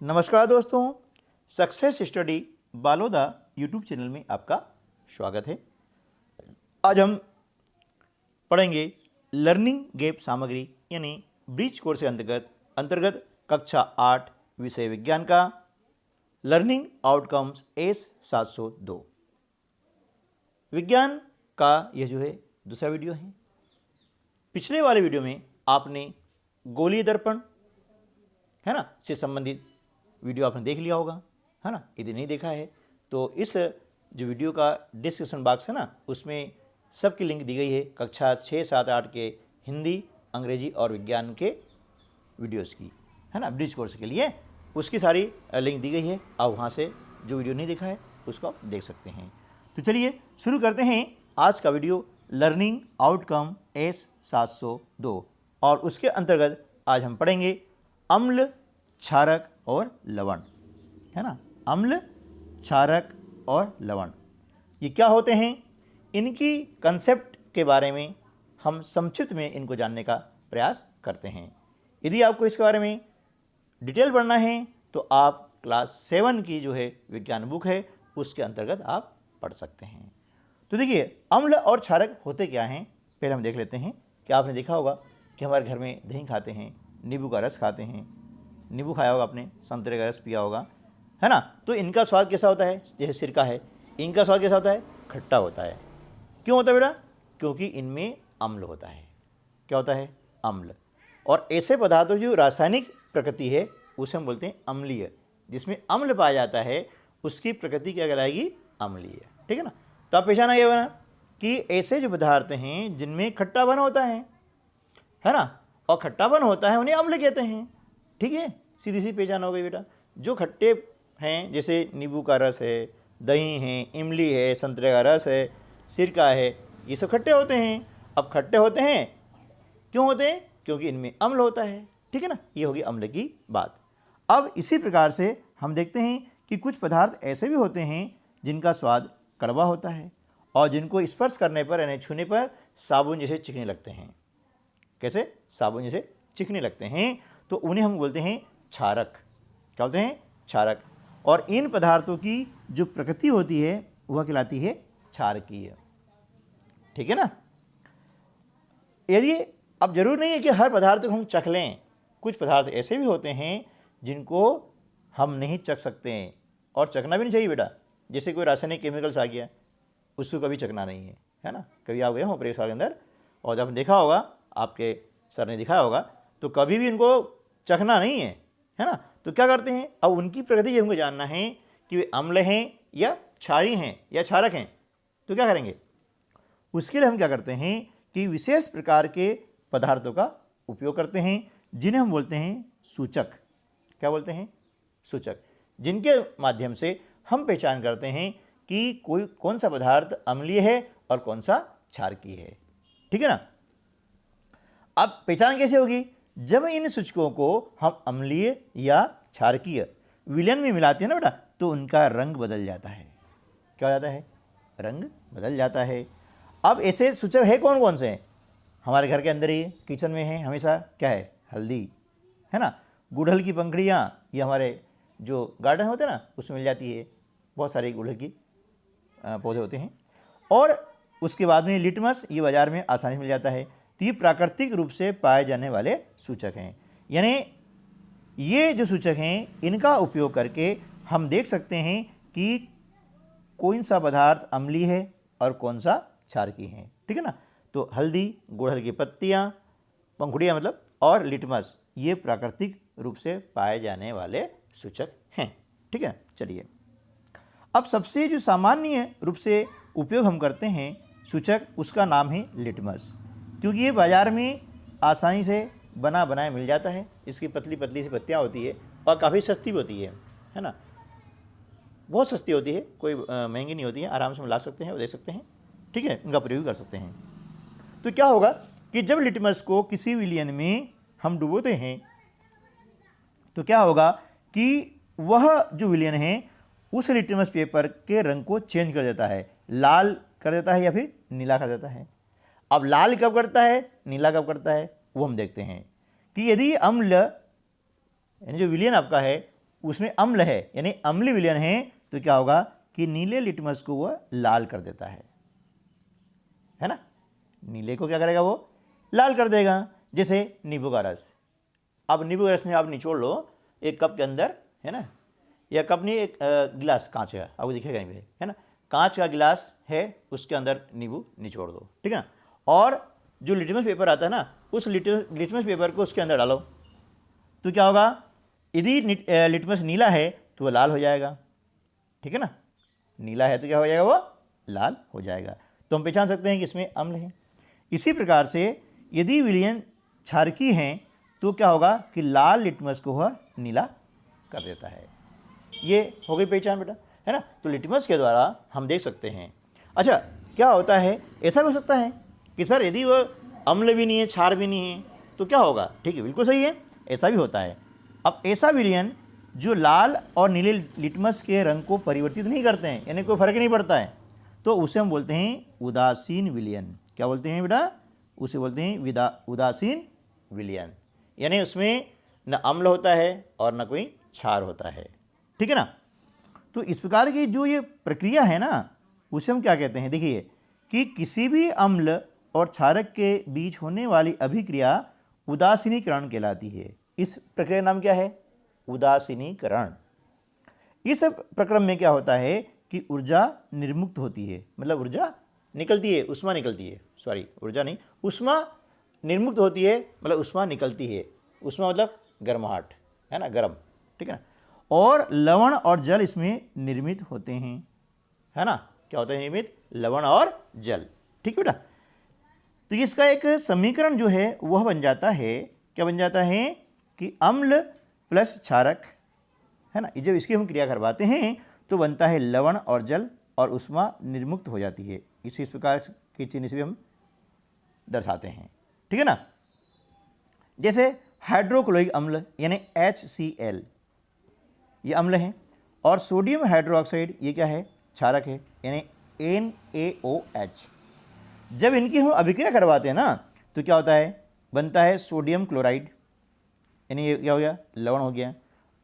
नमस्कार दोस्तों, success study Baloda YouTube channel में आपका स्वागत है। आज हम पढ़ेंगे लर्निंग गैप सामग्री यानी ब्रिज कोर्स के अंतर्गत कक्षा 8 विषय विज्ञान का लर्निंग आउटकम्स S702 विज्ञान का यह जो है दूसरा वीडियो है। पिछले वाले वीडियो में आपने गोलीय दर्पण है ना से संबंधित वीडियो आपने देख लिया होगा, है ना। यदि नहीं देखा है तो इस जो वीडियो का डिस्क्रिप्शन बॉक्स है ना, उसमें सबकी लिंक दी गई है कक्षा 6, 7, 8 के हिंदी, अंग्रेजी और विज्ञान के वीडियोस की, है ना। ब्रिज कोर्स के लिए उसकी सारी लिंक दी गई है। आप वहाँ से जो वीडियो नहीं देखा है उसको आप देख सकते हैं। तो चलिए शुरू करते हैं आज का वीडियो लर्निंग आउटकम S702 और उसके अंतर्गत आज हम पढ़ेंगे अम्ल, क्षारक और लवण, है ना। अम्ल, क्षारक और लवण ये क्या होते हैं, इनकी कंसेप्ट के बारे में हम संक्षिप्त में इनको जानने का प्रयास करते हैं। यदि आपको इसके बारे में डिटेल पढ़ना है तो आप क्लास 7 की जो है विज्ञान बुक है उसके अंतर्गत आप पढ़ सकते हैं। तो देखिए, अम्ल और क्षारक होते क्या हैं, पहले हम देख लेते हैं। कि आपने देखा होगा कि हमारे घर में दही खाते हैं, नींबू का रस खाते हैं, नींबू खाया होगा आपने, संतरे का रस पिया होगा, है ना। तो इनका स्वाद कैसा होता है, जैसे सिरका है, इनका स्वाद कैसा होता है, खट्टा होता है। क्यों होता है बेटा, क्योंकि इनमें अम्ल होता है। क्या होता है, अम्ल। और ऐसे पदार्थों जो रासायनिक प्रकृति है उसे हम बोलते हैं अम्लीय। जिसमें अम्ल पाया जाता है उसकी प्रकृति क्या कहलाएगी, अम्लीय। ठीक है ना। तो आप पहचाना गया ना कि ऐसे जो पदार्थ हैं जिनमें खट्टापन होता है ना, और खट्टापन होता है उन्हें अम्ल कहते हैं। ठीक है, सीधी सी पहचान हो गई बेटा। जो खट्टे हैं जैसे नींबू का रस है, दही है, इमली है, संतरे का रस है, सिरका है, ये सब खट्टे होते हैं। अब खट्टे होते हैं क्यों होते हैं, क्योंकि इनमें अम्ल होता है। ठीक है ना, ये होगी अम्ल की बात। अब इसी प्रकार से हम देखते हैं कि कुछ पदार्थ ऐसे भी होते हैं जिनका स्वाद कड़वा होता है और जिनको स्पर्श करने पर यानी छूने पर साबुन जैसे चिकने लगते हैं। कैसे, साबुन जैसे चिकने लगते हैं, तो उन्हें हम बोलते हैं क्षारक। क्या बोलते हैं, क्षारक। और इन पदार्थों की जो प्रकृति होती है वह कहलाती है क्षारकीय। ठीक है ना। यदि अब जरूर नहीं है कि हर पदार्थ को हम चख लें, कुछ पदार्थ ऐसे भी होते हैं जिनको हम नहीं चख सकते हैं और चखना भी नहीं चाहिए बेटा। जैसे कोई रासायनिक केमिकल्स आ गया, उसको कभी चखना नहीं है ना। कभी आप गए हो प्रयोगशाला के अंदर और जब देखा होगा, आपके सर ने दिखाया होगा, तो कभी भी इनको चखना नहीं है ना। तो क्या करते हैं, अब उनकी प्रकृति हमको जानना है कि वे अम्ल हैं या क्षारी हैं या क्षारक हैं। तो क्या करेंगे, उसके लिए हम क्या करते हैं कि विशेष प्रकार के पदार्थों का उपयोग करते हैं जिन्हें हम बोलते हैं सूचक। क्या बोलते हैं, सूचक। जिनके माध्यम से हम पहचान करते हैं कि कोई कौन सा पदार्थ अम्लीय है और कौन सा क्षारकीय है। ठीक है ना। अब पहचान कैसे होगी, जब इन सूचकों को हम अम्लीय या क्षारकीय विलयन में मिलाते हैं ना बेटा, तो उनका रंग बदल जाता है। क्या हो जाता है, रंग बदल जाता है। अब ऐसे सूचक है कौन कौन से हैं, हमारे घर के अंदर ही किचन में है हमेशा, क्या है, हल्दी, है ना। गुड़हल की पंखुड़ियाँ ये हमारे जो गार्डन होते हैं ना उसमें मिल जाती है, बहुत सारे गुड़हल की पौधे होते हैं। और उसके बाद में लिटमस, ये बाज़ार में आसानी से मिल जाता है। तो ये प्राकृतिक रूप से पाए जाने वाले सूचक हैं। यानी ये जो सूचक हैं इनका उपयोग करके हम देख सकते हैं कि कौन सा पदार्थ अम्लीय है और कौन सा क्षारकीय है। ठीक है ना। तो हल्दी, गुड़हल की पत्तियाँ, पंखुड़ियाँ मतलब, और लिटमस ये प्राकृतिक रूप से पाए जाने वाले सूचक हैं। ठीक है। चलिए, अब सबसे जो सामान्य रूप से उपयोग हम करते हैं सूचक, उसका नाम है लिटमस। क्योंकि ये बाज़ार में आसानी से बना बनाया मिल जाता है। इसकी पतली पतली सी पत्तियाँ होती है और काफ़ी सस्ती भी होती है ना। बहुत सस्ती होती है, कोई महंगी नहीं होती है, आराम से हम ला सकते हैं और दे सकते हैं। ठीक है, इनका प्रयोग कर सकते हैं। तो क्या होगा कि जब लिटमस को किसी विलयन में हम डुबोते हैं तो क्या होगा कि वह जो विलयन है उस लिटमस पेपर के रंग को चेंज कर देता है, लाल कर देता है या फिर नीला कर देता है। अब लाल कब करता है, नीला कब करता है, वो हम देखते हैं कि यदि अम्ल यानी जो विलयन आपका है उसमें अम्ल है यानी अम्लीय विलयन है, तो क्या होगा कि नीले लिटमस को वह लाल कर देता है ना। नीले को क्या करेगा, वो लाल कर देगा। जैसे नींबू का रस, अब नींबू के रस में आप निचोड़ लो एक कप के अंदर, है ना, या कप नहीं, एक गिलास कांच का, आपको दिखेगा नहीं है ना, कांच का गिलास है, उसके अंदर नींबू निचोड़ दो, ठीक है ना। और जो लिटमस पेपर आता है ना, उस लिटमस पेपर को उसके अंदर डालो, तो क्या होगा, यदि लिटमस नीला है तो वह लाल हो जाएगा, ठीक है ना। नीला है तो क्या हो जाएगा, वो लाल हो जाएगा। तो हम पहचान सकते हैं कि इसमें अम्ल है। इसी प्रकार से यदि विलयन क्षारकीय हैं तो क्या होगा कि लाल लिटमस को वह नीला कर देता है। ये हो गई पहचान बेटा, है ना। तो लिटमस के द्वारा हम देख सकते हैं। अच्छा, क्या होता है, ऐसा भी हो सकता है कि सर यदि वह अम्ल भी नहीं है, क्षार भी नहीं है, तो क्या होगा, ठीक है, बिल्कुल सही है, ऐसा भी होता है। अब ऐसा विलयन जो लाल और नीले लिटमस के रंग को परिवर्तित नहीं करते हैं, यानी कोई फर्क नहीं पड़ता है, तो उसे हम बोलते हैं उदासीन विलयन। क्या बोलते हैं बेटा, उसे बोलते हैं उदासीन विलयन, यानी उसमें न अम्ल होता है और न कोई क्षार होता है, ठीक है ना। तो इस प्रकार की जो ये प्रक्रिया है ना, उसे हम क्या कहते हैं, देखिए कि किसी भी अम्ल और क्षारक के बीच होने वाली अभिक्रिया उदासीनीकरण कहलाती है। इस प्रक्रिया का नाम क्या है, उदासीनीकरण। इस प्रक्रम में क्या होता है कि ऊर्जा निर्मुक्त होती है, मतलब ऊर्जा निकलती है, उष्मा निकलती है, सॉरी ऊर्जा नहीं, उष्मा निर्मुक्त होती है, मतलब उष्मा निकलती है। उष्मा मतलब गर्माहट, है ना, गर्म, ठीक है ना। और लवण और जल इसमें निर्मित होते हैं, है ना। क्या होता है निर्मित, लवण और जल, ठीक है बेटा। तो इसका एक समीकरण जो है वह बन जाता है, क्या बन जाता है कि अम्ल प्लस क्षारक, है ना, जब इसकी हम क्रिया करवाते हैं तो बनता है लवण और जल और उष्मा निर्मुक्त हो जाती है। इस प्रकार के चिन्ह से भी हम दर्शाते हैं, ठीक है ना। जैसे हाइड्रोक्लोरिक अम्ल यानी HCl, ये अम्ल है, और सोडियम हाइड्रोक्साइड ये क्या है, क्षारक है, यानी NaOH। जब इनकी हम अभिक्रिया करवाते हैं ना, तो क्या होता है, बनता है सोडियम क्लोराइड, यानी ये क्या हो गया, लवण हो गया,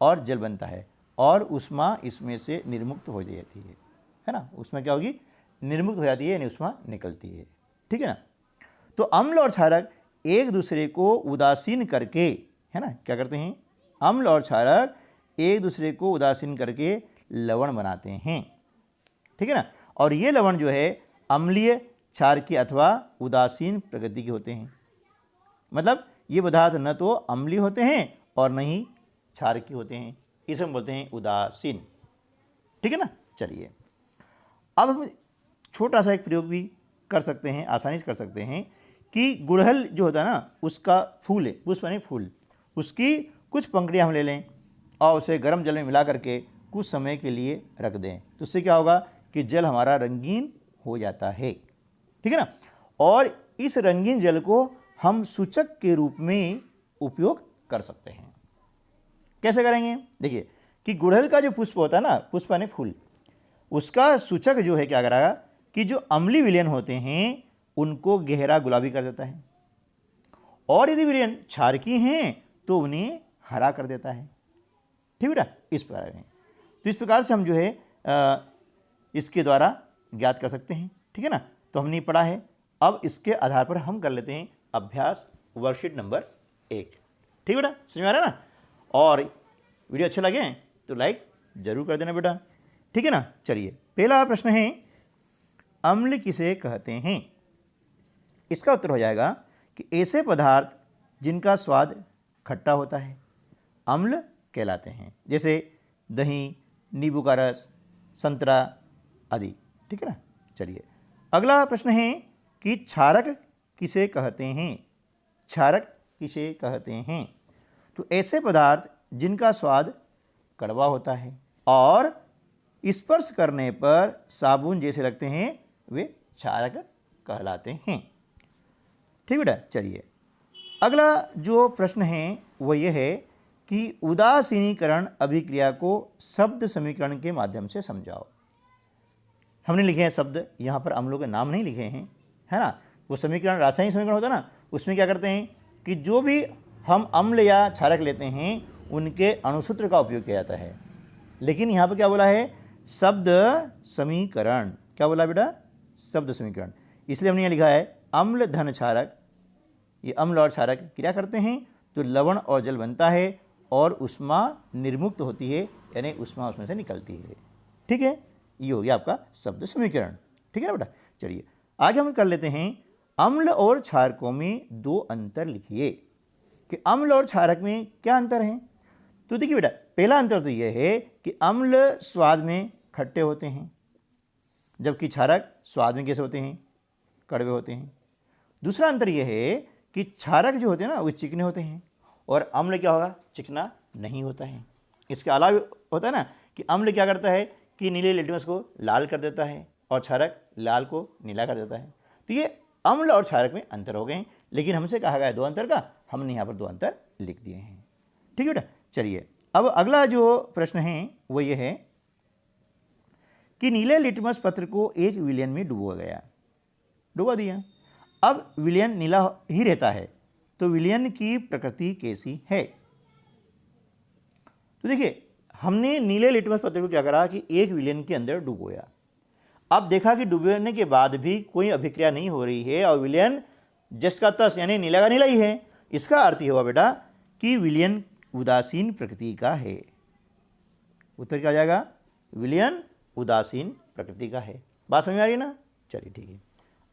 और जल बनता है, और उष्मा इसमें से निर्मुक्त हो जाती है ना। उसमें क्या होगी, निर्मुक्त हो जाती है, यानी उष्मा निकलती है, ठीक है ना। तो अम्ल और क्षारक एक दूसरे को उदासीन करके, है ना, क्या करते हैं, अम्ल और क्षारक एक दूसरे को उदासीन करके लवण बनाते हैं, ठीक है ना। और ये लवण जो है अम्लीय, क्षारकीय अथवा उदासीन प्रकृति के होते हैं। मतलब ये पदार्थ न तो अम्लीय होते हैं और न ही क्षारकीय होते हैं, इसे हम बोलते हैं उदासीन, ठीक है ना। चलिए अब हम छोटा सा एक प्रयोग भी कर सकते हैं, आसानी से कर सकते हैं कि गुड़हल जो होता है ना, उसका फूल है, पुष्प यानी फूल, उसकी कुछ पंखुड़ियाँ हम ले लें और उसे गर्म जल में मिला करके कुछ समय के लिए रख दें, तो उससे क्या होगा कि जल हमारा रंगीन हो जाता है, ठीक है ना। और इस रंगीन जल को हम सूचक के रूप में उपयोग कर सकते हैं। कैसे करेंगे, देखिए कि गुड़हल का जो पुष्प होता है ना, पुष्प यानी फूल, उसका सूचक जो है क्या करेगा कि जो अम्लीय विलयन होते हैं उनको गहरा गुलाबी कर देता है, और यदि विलयन क्षारकीय हैं तो उन्हें हरा कर देता है, ठीक बेटा, इस प्रकार में। तो इस प्रकार से हम जो है इसके द्वारा ज्ञात कर सकते हैं, ठीक है ना। तो हमने पढ़ा है, अब इसके आधार पर हम कर लेते हैं अभ्यास वर्कशीट नंबर 1, ठीक बेटा, समझ में आ रहा है ना। और वीडियो अच्छे लगे तो लाइक जरूर कर देना बेटा, ठीक है ना। चलिए पहला प्रश्न है, अम्ल किसे कहते हैं। इसका उत्तर हो जाएगा कि ऐसे पदार्थ जिनका स्वाद खट्टा होता है अम्ल कहलाते हैं, जैसे दही, नींबू का रस, संतरा आदि, ठीक है ना। चलिए अगला प्रश्न है कि क्षारक किसे कहते हैं। क्षारक किसे कहते हैं, तो ऐसे पदार्थ जिनका स्वाद कड़वा होता है और स्पर्श करने पर साबुन जैसे लगते हैं वे क्षारक कहलाते हैं, ठीक बेटा। चलिए अगला जो प्रश्न है वो ये है कि उदासीनीकरण अभिक्रिया को शब्द समीकरण के माध्यम से समझाओ। हमने लिखे हैं शब्द, यहाँ पर अम्लों के नाम नहीं लिखे हैं, है ना। वो समीकरण रासायनिक समीकरण होता है ना, उसमें क्या करते हैं कि जो भी हम अम्ल या क्षारक लेते हैं उनके अणुसूत्र का उपयोग किया जाता है। लेकिन यहाँ पर क्या बोला है, शब्द समीकरण। क्या बोला बेटा, शब्द समीकरण। इसलिए हमने यहाँ लिखा है अम्ल धन क्षारक। ये अम्ल और क्षारक क्रिया करते हैं तो लवण और जल बनता है और ऊष्मा निर्मुक्त होती है, यानी ऊष्मा उसमें से निकलती है। ठीक है, ये हो गया आपका शब्द समीकरण। ठीक है ना बेटा। चलिए आगे हम कर लेते हैं, अम्ल और क्षारकों में दो अंतर लिखिए। कि अम्ल और क्षारक में क्या अंतर है। तो देखिए बेटा, पहला अंतर तो यह है कि अम्ल स्वाद में खट्टे होते हैं, जबकि क्षारक स्वाद में कैसे होते हैं, कड़वे होते हैं। दूसरा अंतर यह है कि क्षारक जो होते हैं ना वो चिकने होते हैं और अम्ल क्या होगा, चिकना नहीं होता है। इसके अलावा होता है ना कि अम्ल क्या करता है कि नीले लिटमस को लाल कर देता है और क्षारक लाल को नीला कर देता है। तो ये अम्ल और क्षारक में अंतर हो गए हैं, लेकिन हमसे कहा गया दो अंतर का, हमने यहाँ पर दो अंतर लिख दिए हैं। ठीक है बेटा। चलिए अब अगला जो प्रश्न है वो ये है कि नीले लिटमस पत्र को एक विलयन में डुबा दिया। अब विलयन नीला ही रहता है, तो विलयन की प्रकृति कैसी है। तो देखिए, हमने नीले लिटमस पत्र को क्या करा कि एक विलयन के अंदर डुबोया। अब देखा कि डुबोने के बाद भी कोई अभिक्रिया नहीं हो रही है और विलयन जिसका तस यानी नीला का नीला ही है। इसका अर्थ ये हुआ बेटा कि विलयन उदासीन प्रकृति का है। उत्तर क्या हो जाएगा, विलयन उदासीन प्रकृति का है। बात समझ में आ रही है ना। चलिए ठीक है,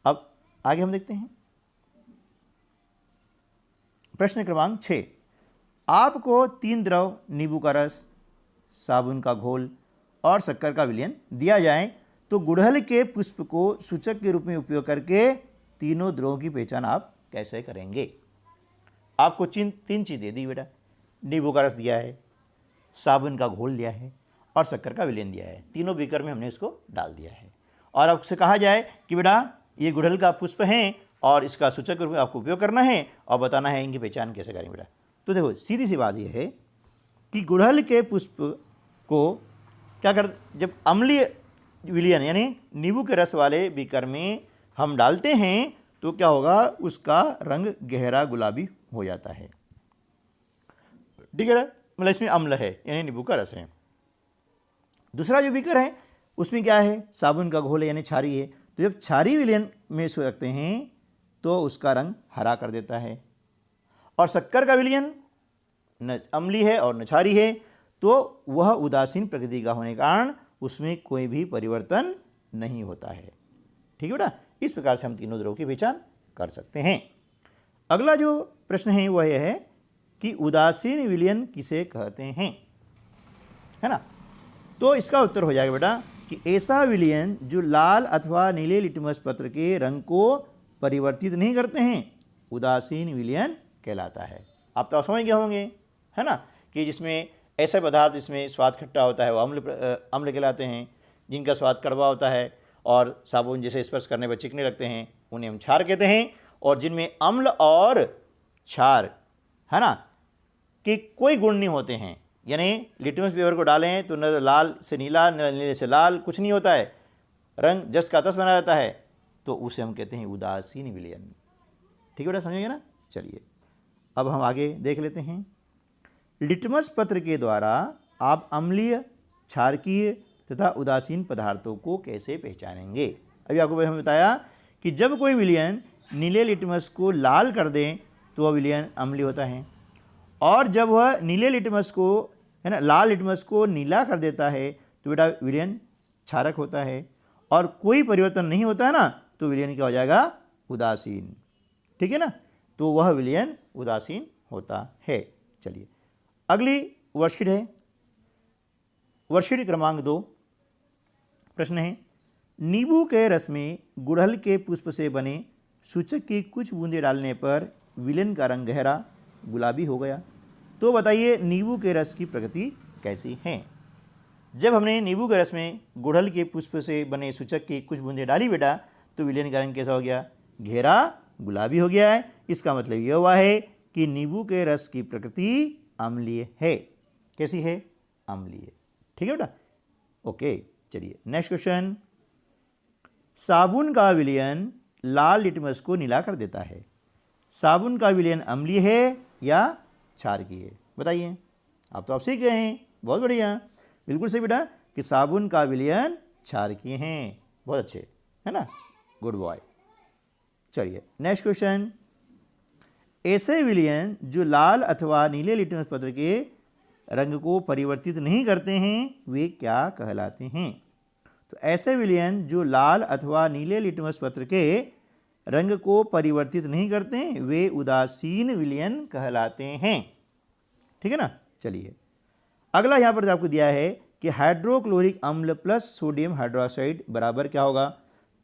अब आगे हम देखते हैं प्रश्न क्रमांक 6। आपको 3 द्रव नींबू का रस, साबुन का घोल और शक्कर का विलयन दिया जाए तो गुड़हल के पुष्प को सूचक के रूप में उपयोग करके तीनों द्रवों की पहचान आप कैसे करेंगे। आपको 3 चीज़ दे दी बेटा, नींबू का रस दिया है, साबुन का घोल दिया है और शक्कर का विलयन दिया है। तीनों बीकर में हमने इसको डाल दिया है और आपसे कहा जाए कि बेटा ये गुड़हल का पुष्प है और इसका सूचक के रूप में आपको उपयोग करना है और बताना है इनकी पहचान कैसे करें बेटा। तो देखो सीधी सी बात यह है कि गुड़हल के पुष्प को क्या कर, जब अम्लीय विलयन यानी नींबू के रस वाले बीकर में हम डालते हैं तो क्या होगा, उसका रंग गहरा गुलाबी हो जाता है। ठीक है ना, मतलब इसमें अम्ल है यानी नींबू का रस है। दूसरा जो बीकर है उसमें क्या है, साबुन का घोल है यानी क्षारी है। तो जब क्षारी विलयन में इसको रखते हैं तो उसका रंग हरा कर देता है। और शक्कर का विलयन न अम्ली है और न क्षारी है, तो वह उदासीन प्रकृति का होने के कारण उसमें कोई भी परिवर्तन नहीं होता है। ठीक है बेटा, इस प्रकार से हम तीनों द्रव्यों की पहचान कर सकते हैं। अगला जो प्रश्न है वह यह है कि उदासीन विलयन किसे कहते हैं, है ना। तो इसका उत्तर हो जाएगा बेटा कि ऐसा विलयन जो लाल अथवा नीले लिटमस पत्र के रंग को परिवर्तित नहीं करते हैं, उदासीन विलयन कहलाता है। आप तो समझ गए होंगे, है ना, कि जिसमें ऐसे पदार्थ जिसमें स्वाद खट्टा होता है वो अम्ल कहलाते हैं, जिनका स्वाद कड़वा होता है और साबुन जैसे स्पर्श करने पर चिकने लगते हैं उन्हें हम क्षार कहते हैं। और जिनमें अम्ल और क्षार, है ना, कि कोई गुण नहीं होते हैं, यानी लिटमस पेपर को डालें तो न लाल से नीला न नीले से लाल, कुछ नहीं होता है, रंग जस का तस बना रहता है, तो उसे हम कहते हैं उदासीन विलयन। ठीक है बेटा, समझिएगा ना। चलिए अब हम आगे देख लेते हैं। लिटमस पत्र के द्वारा आप अम्लीय, क्षारकीय तथा उदासीन पदार्थों को कैसे पहचानेंगे। अभी आपको हमने बताया कि जब कोई विलयन नीले लिटमस को लाल कर दें तो वह विलयन अम्लीय होता है, और जब वह नीले लिटमस को, है ना, लाल लिटमस को नीला कर देता है तो बेटा विलयन क्षारक होता है, और कोई परिवर्तन नहीं होता है ना तो विलयन क्या हो जाएगा, उदासीन। ठीक है ना, तो वह विलयन उदासीन होता है। चलिए अगली वर्कशीट है, वर्कशीट क्रमांक 2। प्रश्न है, नींबू के रस में गुड़हल के पुष्प से बने सूचक की कुछ बूंदें डालने पर विलयन का रंग गहरा गुलाबी हो गया। तो बताइए नींबू के रस की प्रकृति कैसी है। जब हमने नींबू के रस में गुड़हल के पुष्प से बने सूचक की कुछ बूंदें डाली बेटा तो विलयन का रंग कैसा हो गया, गहरा गुलाबी हो गया है। इसका मतलब यह हुआ है कि नींबू के रस की प्रकृति अम्लीय है। कैसी है, अम्लीय। ठीक है बेटा, ओके। चलिए नेक्स्ट क्वेश्चन, साबुन का विलयन लाल लिटमस को नीला कर देता है। साबुन का विलयन अम्लीय है या क्षारकीय है, बताइए। आप सीख गए हैं, बहुत बढ़िया, बिल्कुल सही बेटा, कि साबुन का विलयन क्षारकीय हैं, बहुत अच्छे, है ना, गुड बॉय। चलिए नेक्स्ट क्वेश्चन, ऐसे विलयन जो लाल अथवा नीले लिटमस पत्र के रंग को परिवर्तित नहीं करते हैं वे क्या कहलाते हैं? तो ऐसे विलयन जो लाल अथवा नीले लिटमस पत्र के रंग को परिवर्तित नहीं करते हैं वे उदासीन विलयन कहलाते हैं। ठीक है ना। चलिए अगला यहाँ पर आपको दिया है कि हाइड्रोक्लोरिक अम्ल प्लस सोडियम हाइड्रोक्साइड बराबर क्या होगा?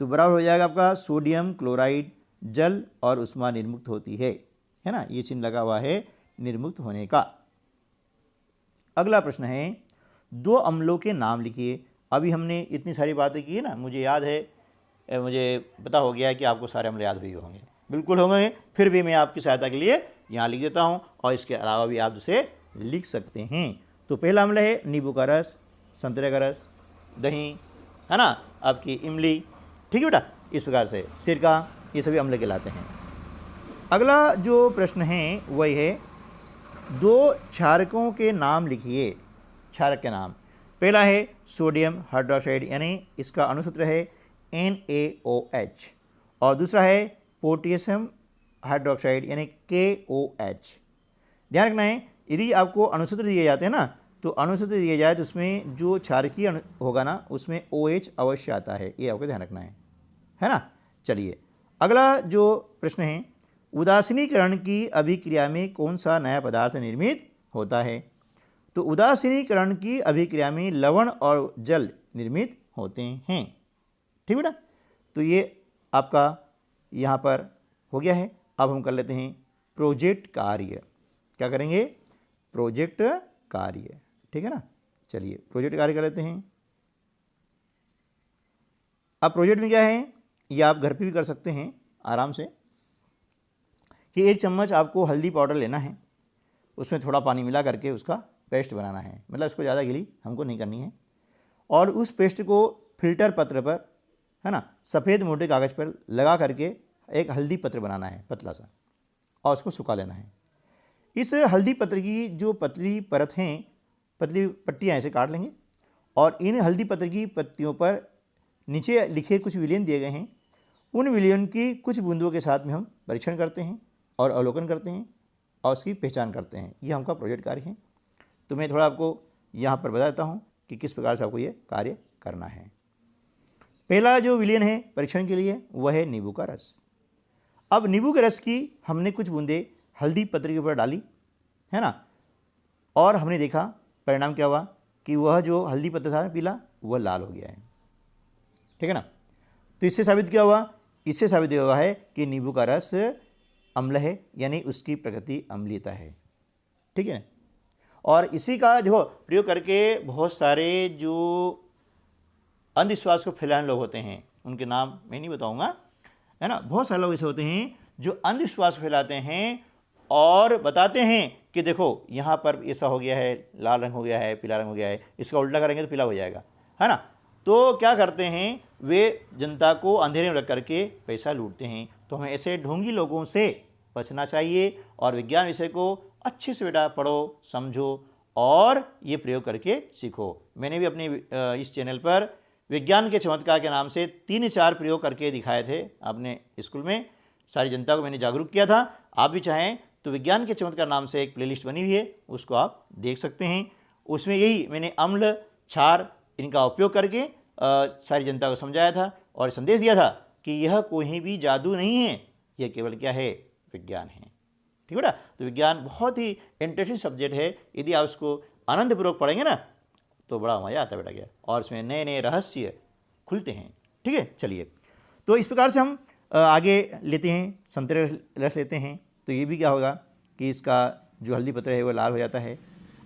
तो बराबर हो जाएगा आपका सोडियम क्लोराइड जल और उष्मा निर्मुक्त होती है ना, ये चिन्ह लगा हुआ है निर्मुक्त होने का। अगला प्रश्न है, दो अम्लों के नाम लिखिए। अभी हमने इतनी सारी बातें की है ना, मुझे याद है, मुझे पता हो गया है कि आपको सारे अम्ल याद भी होंगे, बिल्कुल होंगे, फिर भी मैं आपकी सहायता के लिए यहाँ लिख देता हूँ और इसके अलावा भी आप उसे लिख सकते हैं। तो पहला अम्ल है नींबू का रस, संतरे का रस, दही, है ना, आपकी इमली, ठीक है बेटा, इस प्रकार से सिरका, ये सभी अम्ल कहलाते हैं। अगला जो प्रश्न है वही है, दो क्षारकों के नाम लिखिए। क्षारक के नाम, पहला है सोडियम हाइड्रोक्साइड यानी इसका अणुसूत्र है NaOH और दूसरा है पोटेशियम हाइड्रोक्साइड यानी KOH। ध्यान रखना है, यदि आपको अणुसूत्र दिए जाते हैं ना, तो अणुसूत्र दिए जाए तो उसमें जो क्षारकीय होगा ना उसमें OH अवश्य आता है, ये आपको ध्यान रखना है ना। चलिए अगला जो प्रश्न है, उदासीनीकरण की अभिक्रिया में कौन सा नया पदार्थ निर्मित होता है? तो उदासीनीकरण की अभिक्रिया में लवण और जल निर्मित होते हैं। ठीक बेटा, तो ये आपका यहाँ पर हो गया है। अब हम कर लेते हैं प्रोजेक्ट कार्य। क्या करेंगे? प्रोजेक्ट कार्य, ठीक है ना। चलिए प्रोजेक्ट कार्य कर लेते हैं। अब प्रोजेक्ट में क्या है, ये आप घर पे भी कर सकते हैं आराम से, कि 1 चम्मच आपको हल्दी पाउडर लेना है, उसमें थोड़ा पानी मिला करके उसका पेस्ट बनाना है, मतलब इसको ज़्यादा गीली हमको नहीं करनी है, और उस पेस्ट को फिल्टर पत्र पर, है ना, सफ़ेद मोटे कागज़ पर लगा करके एक हल्दी पत्र बनाना है पतला सा, और उसको सुखा लेना है। इस हल्दी पत्र की जो पतली परत हैं, पतली पट्टियाँ ऐसे काट लेंगे, और इन हल्दी पत्र की पत्तियों पर नीचे लिखे कुछ विलयन दिए गए हैं, उन विलयन की कुछ बूंदों के साथ में हम परीक्षण करते हैं और अवलोकन करते हैं और उसकी पहचान करते हैं। ये हमका प्रोजेक्ट कार्य है। तो मैं थोड़ा आपको यहाँ पर बता देता हूँ कि किस प्रकार से आपको ये कार्य करना है। पहला जो विलयन है परीक्षण के लिए वह है नींबू का रस। अब नींबू के रस की हमने कुछ बूंदें हल्दी पत्र के ऊपर डाली, है ना, और हमने देखा परिणाम क्या हुआ कि वह जो हल्दी पत्र था पीला, वह लाल हो गया है। ठीक है ना। तो इससे साबित क्या हुआ? इससे साबित हुआ है कि नींबू का रस अम्ल है, यानी उसकी प्रकृति अम्लीयता है। ठीक है ना। और इसी का जो प्रयोग करके बहुत सारे जो अंधविश्वास को फैलाने लोग होते हैं, उनके नाम मैं नहीं बताऊंगा, है ना, बहुत सारे लोग ऐसे होते हैं जो अंधविश्वास फैलाते हैं और बताते हैं कि देखो यहाँ पर ऐसा हो गया है, लाल रंग हो गया है, पीला रंग हो गया है, इसका उल्टा करेंगे तो पीला हो जाएगा, है ना। तो क्या करते हैं, वे जनता को अंधेरे में रख करके पैसा लूटते हैं। तो हमें ऐसे ढोंगी लोगों से बचना चाहिए और विज्ञान विषय को अच्छे से बेटा पढ़ो, समझो और ये प्रयोग करके सीखो। मैंने भी अपने इस चैनल पर विज्ञान के चमत्कार के नाम से 3-4 प्रयोग करके दिखाए थे अपने स्कूल में, सारी जनता को मैंने जागरूक किया था। आप भी चाहें तो विज्ञान के चमत्कार नाम से एक प्लेलिस्ट बनी हुई है, उसको आप देख सकते हैं। उसमें यही मैंने अम्ल, क्षार इनका उपयोग करके सारी जनता को समझाया था और संदेश दिया था कि यह कोई भी जादू नहीं है, यह केवल क्या है, विज्ञान है। ठीक है बेटा। तो विज्ञान बहुत ही इंटरेस्टिंग सब्जेक्ट है, यदि आप उसको आनंदपूर्वक पढ़ेंगे ना तो बड़ा मज़ा आता है बेटा क्या, और इसमें नए नए रहस्य खुलते हैं। ठीक है। चलिए तो इस प्रकार से हम आगे लेते हैं, संतरे रस लेते हैं। तो ये भी क्या होगा कि इसका जो हल्दी पत्र है वो लाल हो जाता है,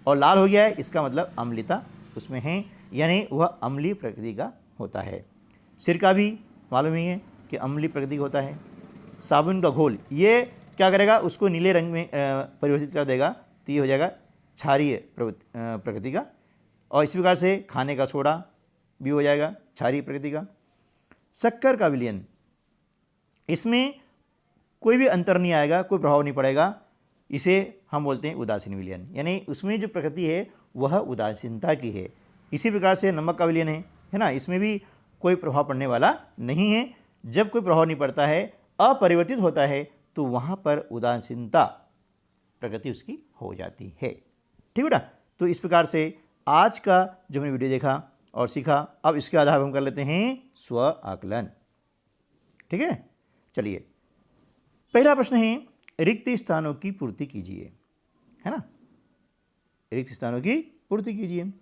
और लाल हो गया है इसका मतलब अम्लता उसमें है, यानी वह अम्लीय प्रकृति का होता है। सिरका भी मालूम ही है कि अम्लीय प्रकृति का होता है। साबुन का घोल ये क्या करेगा, उसको नीले रंग में परिवर्तित कर देगा, तो ये हो जाएगा क्षारीय प्रकृति का। और इसी प्रकार से खाने का सोडा भी हो जाएगा क्षारीय प्रकृति का। शक्कर का विलयन, इसमें कोई भी अंतर नहीं आएगा, कोई प्रभाव नहीं पड़ेगा, इसे हम बोलते हैं उदासीन विलयन, यानी उसमें जो प्रकृति है वह उदासीनता की है। इसी प्रकार से नमक का विलयन है ना, इसमें भी कोई प्रभाव पड़ने वाला नहीं है। जब कोई प्रभाव नहीं पड़ता है, अपरिवर्तित होता है, तो वहाँ पर उदासीनता प्रकृति उसकी हो जाती है। ठीक बेटा, तो इस प्रकार से आज का जो हमने वीडियो देखा और सीखा, अब इसके आधार पर हम कर लेते हैं स्व आकलन। ठीक है, चलिए पहला प्रश्न है, रिक्त स्थानों की पूर्ति कीजिए, है ना, रिक्त स्थानों की पूर्ति कीजिए।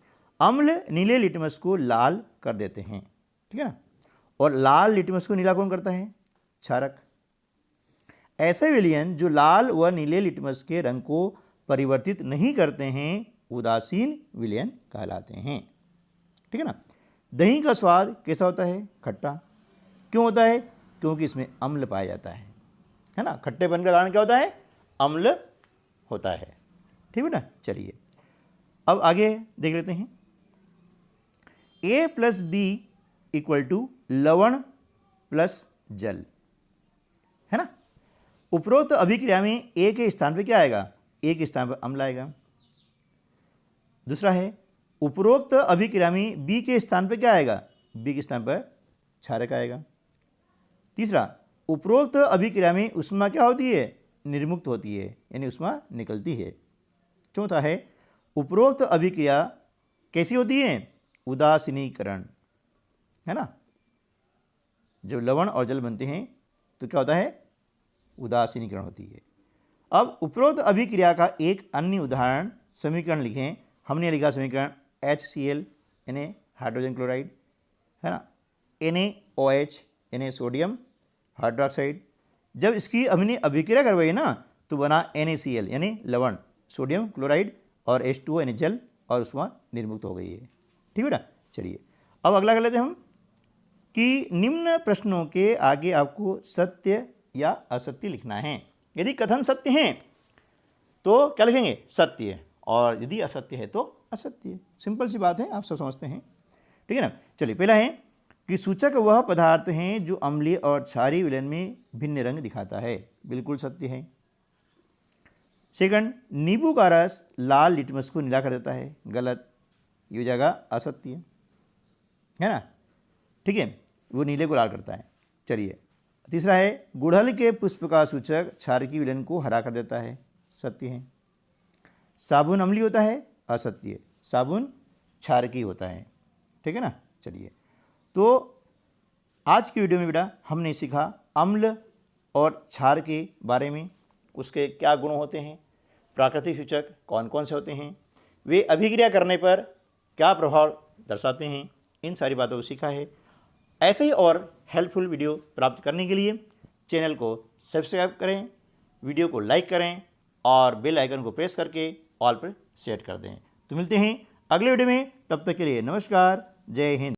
अम्ल नीले लिटमस को लाल कर देते हैं, ठीक है ना, और लाल लिटमस को नीला कौन करता है? क्षारक। ऐसे विलयन जो लाल व नीले लिटमस के रंग को परिवर्तित नहीं करते हैं उदासीन विलयन कहलाते हैं। ठीक है ना। दही का स्वाद कैसा होता है? खट्टा। क्यों होता है? क्योंकि इसमें अम्ल पाया जाता है ना। खट्टेपन का कारण क्या होता है? अम्ल होता है। ठीक है ना। चलिए अब आगे देख लेते हैं। A plus B equal to लवण प्लस जल, है ना। उपरोक्त अभिक्रिया में ए के स्थान पर क्या आएगा? ए के स्थान पर अम्ल आएगा। दूसरा है, उपरोक्त अभिक्रिया में बी के स्थान पर क्या आएगा? बी के स्थान पर क्षारक आएगा। तीसरा, उपरोक्त अभिक्रिया में ऊष्मा क्या होती है? निर्मुक्त होती है, यानी ऊष्मा निकलती है। चौथा है, उपरोक्त अभिक्रिया कैसी होती है? उदासीनीकरण, है ना। जब लवण और जल बनते हैं तो क्या होता है? उदासीनीकरण होती है। अब उपरोक्त अभिक्रिया का एक अन्य उदाहरण समीकरण लिखें। हमने लिखा समीकरण HCl यानी हाइड्रोजन क्लोराइड, है ना, NaOH यानी सोडियम हाइड्रोक्साइड। जब इसकी हमने अभिक्रिया करवाई ना तो बना NaCl यानी लवण, सोडियम क्लोराइड और H2O यानी जल, और ऊष्मा निर्मुक्त हो गई है। ठीक है ना। चलिए अब अगला कर लेते हैं हम कि निम्न प्रश्नों के आगे आपको सत्य या असत्य लिखना है। यदि कथन सत्य हैं तो क्या लिखेंगे? सत्य, और यदि असत्य है तो असत्य। सिंपल सी बात है, आप सब समझते हैं। ठीक है ना। चलिए पहला है कि सूचक वह पदार्थ हैं जो अम्लीय और क्षारीय विलयन में भिन्न रंग दिखाता है। बिल्कुल सत्य है। सेकंड, नींबू का रस लाल लिटमस को नीला कर देता है। गलत, ये हो जाएगा असत्य, है ना। ठीक है, वो नीले को लाल करता है। चलिए तीसरा है, गुड़हल के पुष्प का सूचक क्षारकीय विलयन को हरा कर देता है। सत्य है। साबुन अम्लीय होता है। असत्य, साबुन क्षारकीय होता है। ठीक है ना। चलिए तो आज की वीडियो में बेटा हमने सीखा अम्ल और क्षार के बारे में, उसके क्या गुण होते हैं, प्राकृतिक सूचक कौन कौन से होते हैं, वे अभिक्रिया करने पर क्या प्रभाव दर्शाते हैं, इन सारी बातों को सीखा है। ऐसे ही और हेल्पफुल वीडियो प्राप्त करने के लिए चैनल को सब्सक्राइब करें, वीडियो को लाइक करें और बेल आइकन को प्रेस करके ऑल पर सेट कर दें। तो मिलते हैं अगले वीडियो में, तब तक के लिए नमस्कार, जय हिंद।